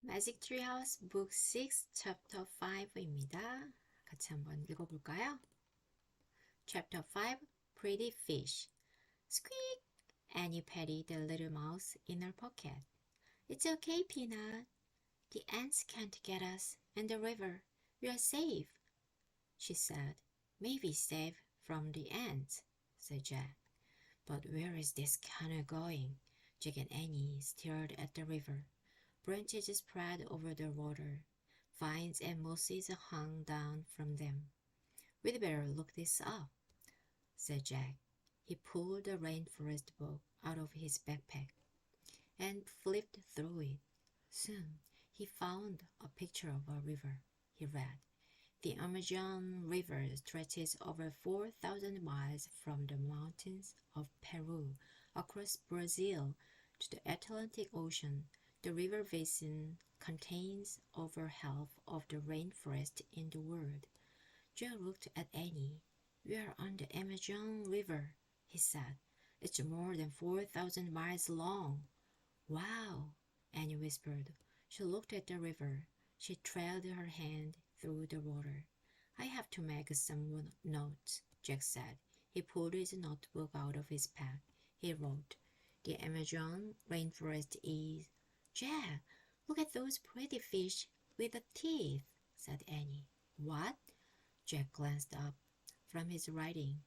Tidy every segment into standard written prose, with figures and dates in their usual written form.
매직트리하우스 Book 6, Chapter 5입니다. 같이 한번 읽어볼까요? Chapter 5, Pretty Fish. Squeak! Annie patted the little mouse in her pocket. It's okay, Peanut. The ants can't get us in the river. We are safe, she said. Maybe safe from the ants, said Jack. But where is this canoe going? Jack and Annie stared at the river. Branches spread over the water. Vines and mosses hung down from them. We'd better look this up, said Jack. He pulled the rainforest book out of his backpack and flipped through it. Soon he found a picture of a river. He read, "The Amazon River stretches over 4,000 miles from the mountains of Peru across Brazil to the Atlantic Ocean. The river basin contains over half of the rainforest in the world." Joe looked at Annie. "We are on the Amazon River," he said. "It's more than 4,000 miles long." "Wow," Annie whispered. She looked at the river. She trailed her hand through the water. "I have to make some notes," Jack said. He pulled his notebook out of his pack. He wrote, "The Amazon rainforest is—" "Jack, look at those pretty fish with the teeth," said Annie. "What?" Jack glanced up from his writing.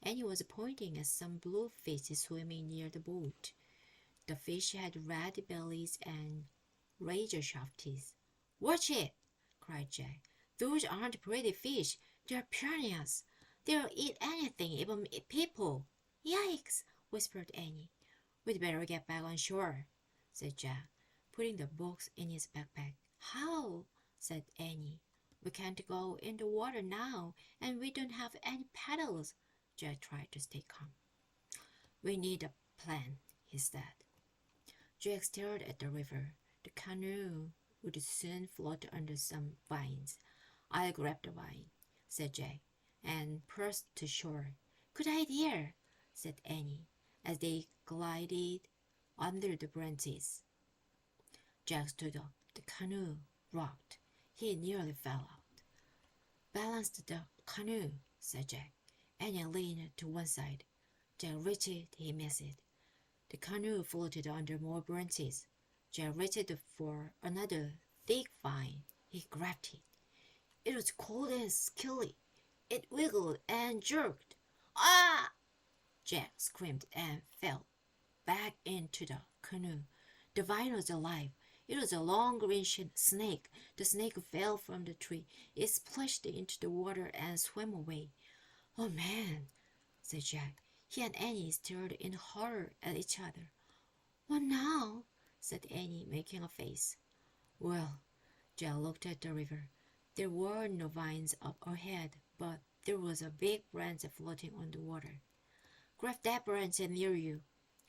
Annie was pointing at some blue fish swimming near the boat. The fish had red bellies and razor-sharp teeth. "Watch it!" cried Jack. "Those aren't pretty fish. They're piranhas. They'll eat anything, even people." "Yikes!" whispered Annie. "We'd better get back on shore," said Jack, putting the books in his backpack. "How?" said Annie. "We can't go in the water now, and we don't have any paddles." Jack tried to stay calm. "We need a plan," he said. Jack stared at the river. The canoe would soon float under some vines. "I'll grab the vine," said Jack, and pushed to shore. "Good idea," said Annie, as they glided under the branches. Jack stood up. The canoe rocked. He nearly fell out. "Balance the canoe," said Jack. Annie leaned to one side. Jack reached. He missed. The canoe floated under more branches. Jack reached for another thick vine. He grabbed it. It was cold and skilly. It wiggled and jerked. "Ah!" Jack screamed and fell back into the canoe. The vine was alive. It was a long green snake. The snake fell from the tree. It splashed into the water and swam away. "Oh, man," said Jack. He and Annie stared in horror at each other. "What now?" said Annie, making a face. "Well," Jack looked at the river. There were no vines up ahead, but there was a big branch floating on the water. "Grab that branch near you,"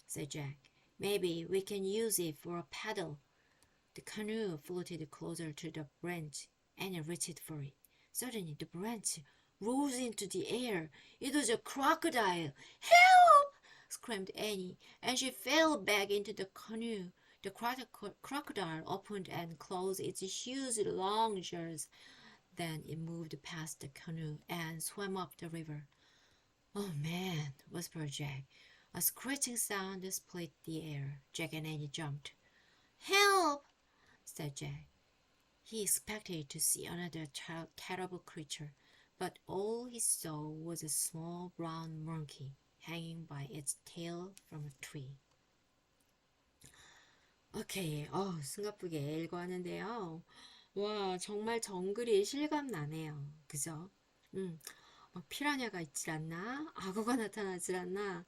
said Jack. "Maybe we can use it for a paddle." The canoe floated closer to the branch. Annie reached for it. Suddenly, the branch rose into the air. It was a crocodile. "Help!" screamed Annie, and she fell back into the canoe. The crocodile opened and closed its huge long jaws. Then it moved past the canoe and swam up the river. "Oh, man," whispered Jack. A screeching sound split the air. Jack and Annie jumped. "Help!" said Jack. He expected to see another terrible creature, but all he saw was a small brown monkey hanging by its tail from a tree. 오케이, 숨가쁘게 읽어하는데요. 와, 정말 정글이 실감나네요. 그죠? 막 피라냐가 있질 않나? 악어가 나타나질 않나?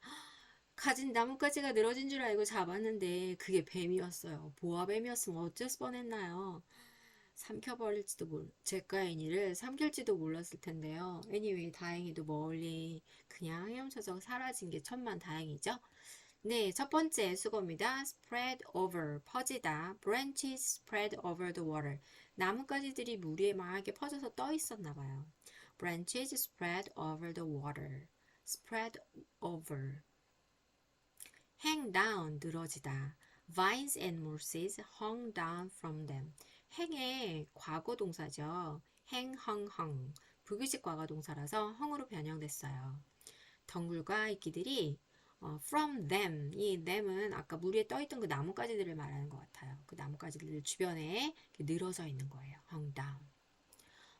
가진 나뭇가지가 늘어진 줄 알고 잡았는데 그게 뱀이었어요. 보아뱀이었으면 어쩔 뻔했나요? 제가 애니를 삼킬지도 몰랐을 텐데요. anyway, 다행히도 멀리 그냥 헤엄쳐서 사라진 게 천만 다행이죠. 네, 첫 번째 수고입니다. spread over, 퍼지다. branches spread over the water. 나뭇가지들이 물 위에 망하게 퍼져서 떠 있었나 봐요. branches spread over the water. spread over. hang down, 늘어지다. Vines and mosses hung down from them. 행의 과거 동사죠. 행, 헝. 불규칙 과거 동사라서 헝으로 변형됐어요. 덩굴과 이끼들이 from them, 이 them은 아까 물 위에 떠있던 그 나뭇가지들을 말하는 것 같아요. 그 나뭇가지들 주변에 늘어서 있는 거예요. hung down.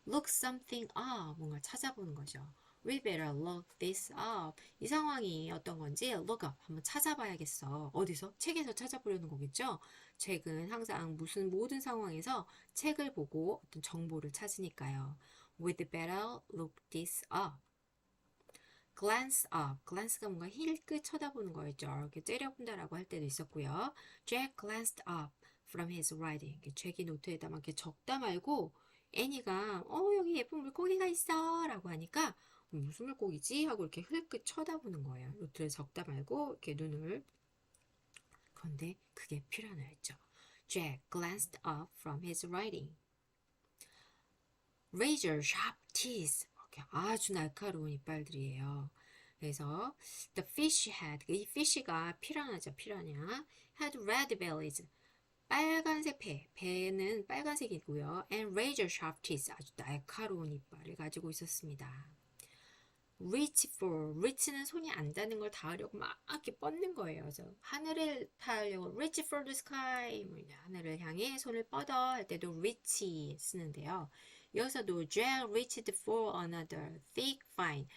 Look something up, 뭔가 찾아보는 거죠. We better look this up. 이 상황이 어떤 건지 look up, 한번 찾아봐야겠어. 어디서? 책에서 찾아보려는 거겠죠? 책은 항상 모든 상황에서 책을 보고 어떤 정보를 찾으니까요. We'd better look this up. glance up. glance가 뭔가 힐끗 쳐다보는 거였죠. 이렇게 째려본다라고 할 때도 있었고요. Jack glanced up from his writing. 잭이 노트에다 막 이렇게 적다 말고 애니가 여기 예쁜 물고기가 있어 라고 하니까 무슨 물고기지? 하고 이렇게 힐끗 쳐다보는 거예요. 노트를 적다 말고 이렇게 눈을. 그런데 그게 필요하였죠. Jack glanced up from his writing. razor sharp teeth. 이렇게 아주 날카로운 이빨들이에요. 그래서 the fish had, 이 fish가 피라냐죠. 피라냐. had red bellies. 빨간색 배는 빨간색이고요. and razor sharp teeth. 아주 날카로운 이빨을 가지고 있었습니다. reach for, reach는 손이 안 닿는 걸 닿으려고 막 이렇게 뻗는 거예요. 그래서 하늘을 닿으려고 reach for the sky, 하늘을 향해 손을 뻗어 할 때도 reach 쓰는데요. 여기서도 Jack reached for another thick vine.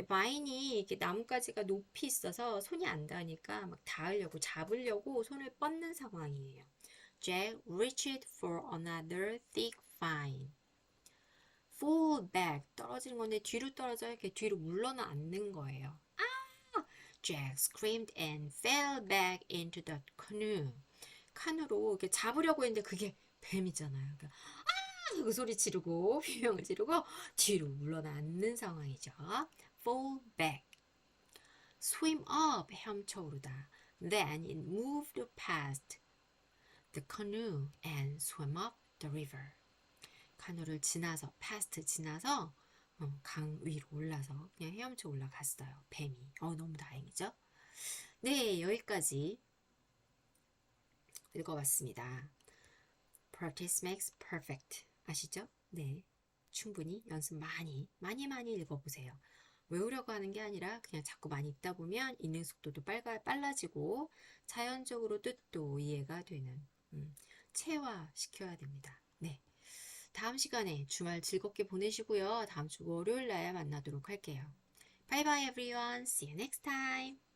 바인이 이렇게 나뭇가지가 높이 있어서 손이 안 닿으니까 막 닿으려고 잡으려고 손을 뻗는 상황이에요. Jack reached for another thick vine. fall back, 떨어지는 건데 뒤로 떨어져 이렇게 뒤로 물러나 앉는 거예요. 아! Jack screamed and fell back into the canoe. 카누로 이렇게 잡으려고 했는데 그게 뱀이잖아요. 그러니까 그 소리 지르고 비명을 지르고 뒤로 물러나 앉는 상황이죠. fall back. swim up, 헤엄쳐 오르다. Then it moved past the canoe and swam up the river. 카누를 지나서, past 지나서 강 위로 올라서 그냥 헤엄쳐 올라갔어요. 뱀이. 너무 다행이죠. 네, 여기까지 읽어봤습니다. Practice makes perfect. 아시죠? 네, 충분히 연습 많이 읽어보세요. 외우려고 하는 게 아니라 그냥 자꾸 많이 읽다 보면 읽는 속도도 빨라지고 자연적으로 뜻도 이해가 되는 체화시켜야 됩니다. 네, 다음 시간에 주말 즐겁게 보내시고요. 다음 주 월요일 날 만나도록 할게요. Bye bye everyone. See you next time.